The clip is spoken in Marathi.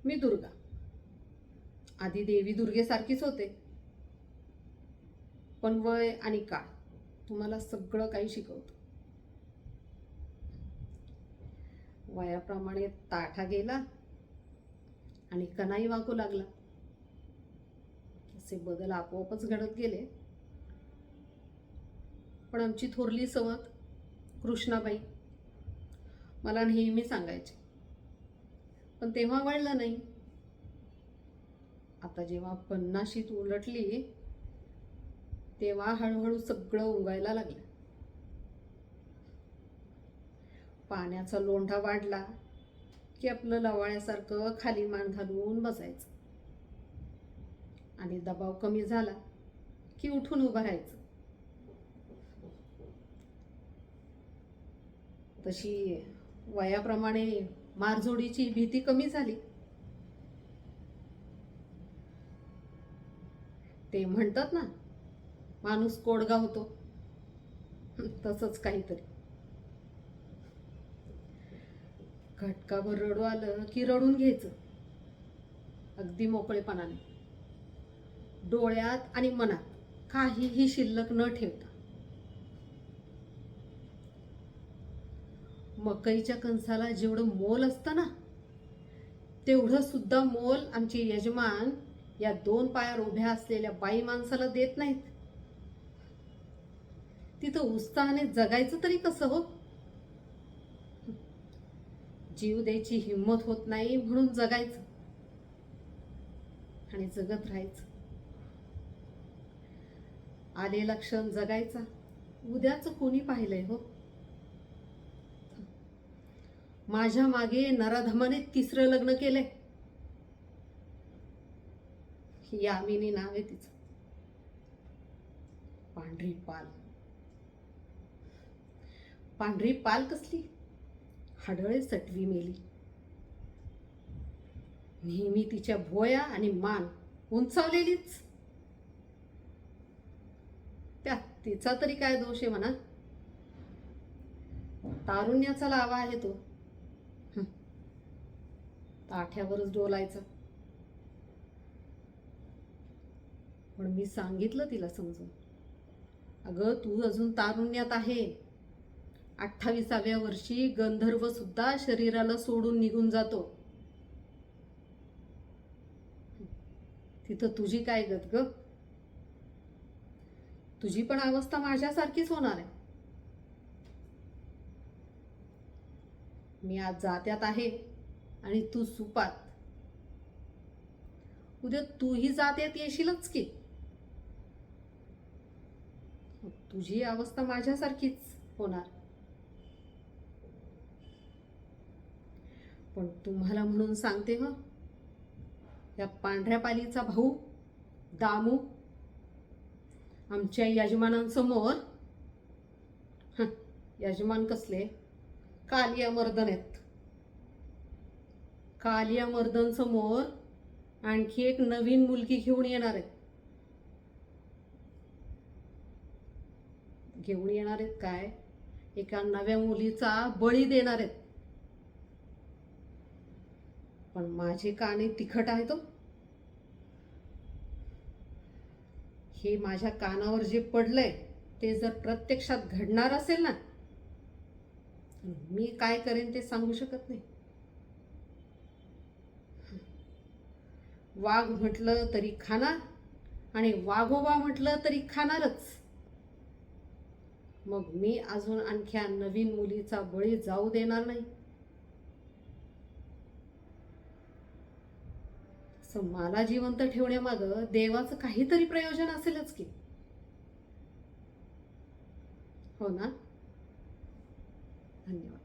मी दुर्गा. आधी देवी दुर्गेसारखीच होते, पण वय आणि काळ तुम्हाला सगळं काही शिकवतं. वयाप्रमाणे ताठा गेला आणि कणाई वाकू लागला. असे बदल आपोआपच घडत गेले. पण आमची थोरली सवत कृष्णाबाई मला नेहमी सांगायची, पण तेव्हा वळलं नाही. आता जेव्हा 50शीत उलटली तेव्हा हळूहळू सगळं उगायला लागलं. पाण्याचा लोंढा वाढला की आपलं लवाळ्यासारखं खाली मान घालून बसायचं आणि दबाव कमी झाला की उठून उभं राहायचं. तशी वयाप्रमाणे मारझोडीची भीती कमी झाली. ते म्हणतात ना, माणूस कोडगा होतो, तसंच काहीतरी. घटकाभर रडू आलं की रडून घ्यायचं, अगदी मोकळेपणाने, डोळ्यात आणि मनात काहीही शिल्लक न ठेवता. मकईच्या कणसाला जेवढं मोल असतं ना, तेवढं सुद्धा मोल आमचे यजमान या 2 पायावर उभ्या असलेल्या बाई माणसाला देत नाहीत. तिथं उत्साहाने जगायचं तरी कसं हो? जीव द्यायची हिंमत होत नाही म्हणून जगायचं आणि जगत राहायचं. आलेला क्षण जगायचा, उद्याच कोणी पाहिलंय हो? माझ्या मागे नराधमाने 3रं लग्न केलंय. यामिनी नाव आहे तिचं. पांढरी पाल. पांढरी पाल कसली? हाडळे सटवी मेली. नेहमी तिच्या भोया आणि मान उंचावलेलीच. त्यात तिचा तरी काय दोष आहे म्हणा? तारुण्याचा लावा आहे तो. ताठ्यावरच डोलायचा. पण मी सांगितलं तिला समजून, अगं तू अजून तारुण्यात आहे. 28व्या वर्षी गंधर्व सुद्धा शरीराला सोडून निघून जातो. तिथं तुझी काय गत ग? तुझी पण अवस्था माझ्यासारखीच होणार आहे. मी आज जात्यात आहे आणि तू सुपात. उद्या तूही जात्यात येशीलच की. तुझी अवस्था माझ्यासारखीच होणार. पण तुम्हाला म्हणून सांगते हो, या पांढऱ्या पालीचा भाऊ दामू आमच्या यजमानांसमोर, यजमान कसले, कालिया मर्दन आहेत. कालिया मर्दन समोर आणखी एक नवीन मुलगी घेऊन येणार आहेत. घेऊन येणार आहेत काय, एका नव्या मुलीचा बळी देणार आहेत. पण माझे काने तिखट आहेत हो. हे माझ्या कानावर जे पडलंय ते जर प्रत्यक्षात घडणार असेल ना, मी काय करेन ते सांगू शकत नाही. वाघ म्हटलं तरी खाणार आणि वाघोबा म्हटलं तरी खाणारच. मग मी अजून आणखी नवीन मुलीचा बळी जाऊ देणार नाही. मला जिवंत ठेवण्यामागं देवाचं काहीतरी प्रयोजन असेलच की. हो ना? धन्यवाद.